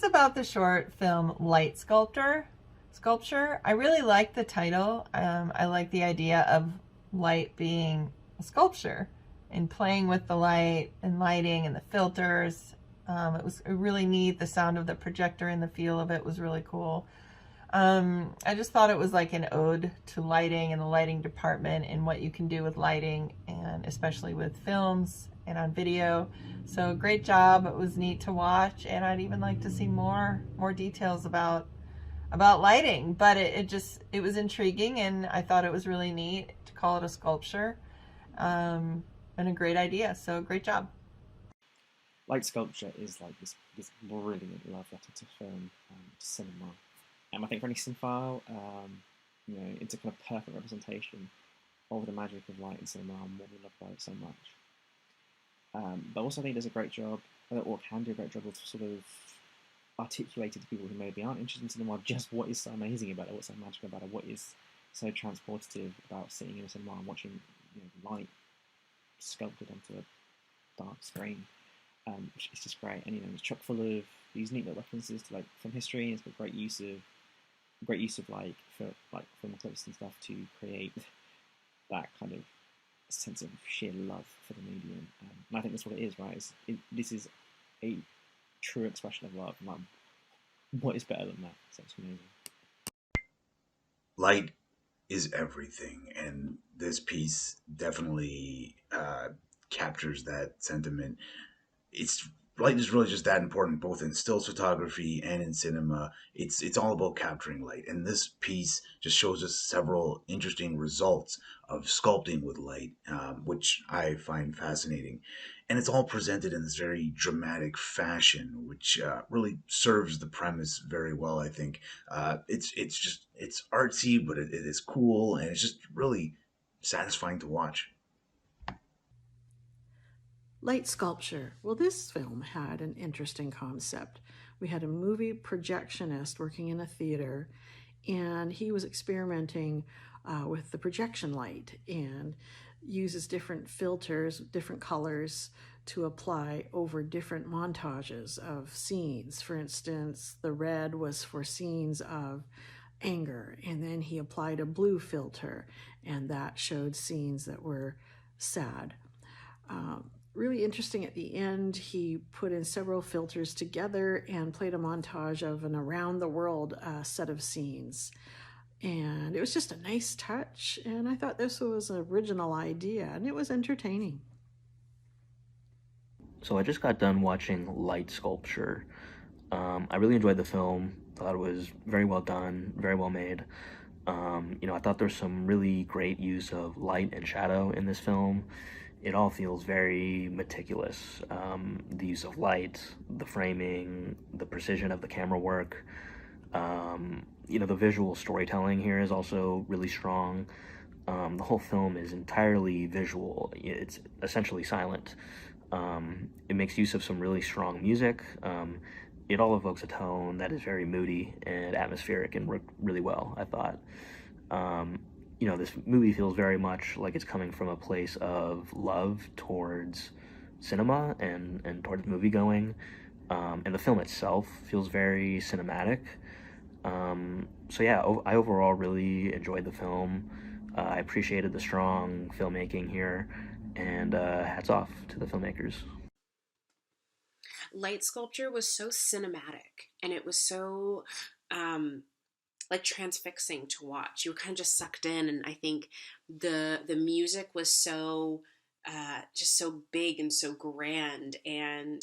about the short film Light Sculpture. I really like the title. I like the idea of light being a sculpture and playing with the light and lighting and the filters. It was really neat. The sound of the projector and the feel of it was really cool. I just thought it was like an ode to lighting and the lighting department and what you can do with lighting, and especially with films and on video. So great job. It was neat to watch, and I'd even like to see more details about lighting. But it was intriguing, and I thought it was really neat to call it a sculpture, and a great idea. So great job. Light sculpture is like this brilliant love letter to film, to cinema. I think for any cinephile, it's a kind of perfect representation of the magic of light in cinema and what we love about it so much. But also I think it does a great job, or can do a great job of sort of articulating to people who maybe aren't interested in cinema just what is so amazing about it, what's so magical about it, what is so transportative about sitting in a cinema and watching light sculpted onto a dark screen. It's just great, and it's chock full of these neat little references to like film history. It's got great use of film clips and stuff to create that kind of sense of sheer love for the medium. And I think that's what it is, right? This is a true expression of love. And like, what is better than that? So it's amazing. Light is everything, and this piece definitely captures that sentiment. It's Light is really just that important, both in stills photography and in cinema. It's all about capturing light, and this piece just shows us several interesting results of sculpting with light, which I find fascinating. And it's all presented in this very dramatic fashion, which really serves the premise very well. I think it's artsy, but it is cool, and it's just really satisfying to watch. Light sculpture. Well, this film had an interesting concept. We had a movie projectionist working in a theater, and he was experimenting with the projection light and uses different filters, different colors to apply over different montages of scenes. For instance, the red was for scenes of anger, and then he applied a blue filter, and that showed scenes that were sad. Really interesting at the end, he put in several filters together and played a montage of an around the world set of scenes. And it was just a nice touch, and I thought this was an original idea, and it was entertaining. So I just got done watching Light Sculpture. I really enjoyed the film. Thought it was very well done, very well made. I thought there was some really great use of light and shadow in this film. It all feels very meticulous. The use of light, the framing, the precision of the camera work. The visual storytelling here is also really strong. The whole film is entirely visual. It's essentially silent. It makes use of some really strong music. It all evokes a tone that is very moody and atmospheric and worked really well, I thought. This movie feels very much like it's coming from a place of love towards cinema and towards movie going. And the film itself feels very cinematic. I overall really enjoyed the film. I appreciated the strong filmmaking here, and hats off to the filmmakers. Light sculpture was so cinematic, and it was so like transfixing to watch. You were kind of just sucked in, and I think the music was so just so big and so grand, and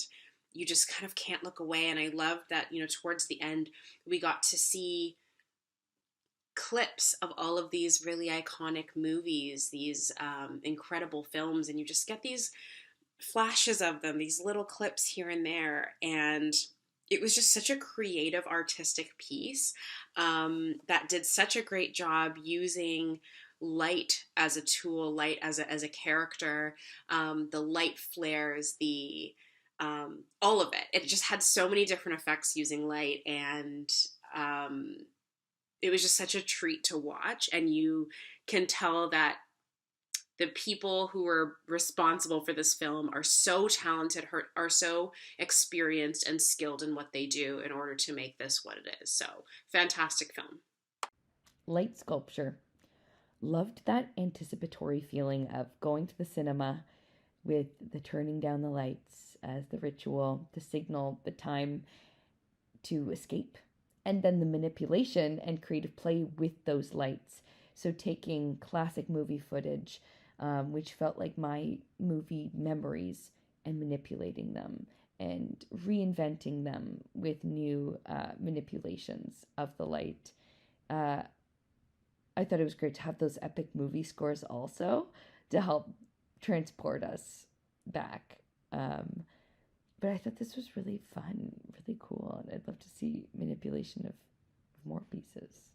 you just kind of can't look away. And I love that towards the end we got to see clips of all of these really iconic movies, these incredible films, and you just get these flashes of them, these little clips here and there, and it was just such a creative, artistic piece that did such a great job using light as a tool, light as a character, the light flares, the all of it. It just had so many different effects using light, and it was just such a treat to watch. And you can tell that the people who were responsible for this film are so talented, are so experienced and skilled in what they do in order to make this what it is. So, fantastic film. Light sculpture. Loved that anticipatory feeling of going to the cinema with the turning down the lights as the ritual to signal the time to escape. And then the manipulation and creative play with those lights. So taking classic movie footage, which felt like my movie memories, and manipulating them and reinventing them with new manipulations of the light. I thought it was great to have those epic movie scores also to help transport us back. But I thought this was really fun, really cool, and I'd love to see manipulation of more pieces.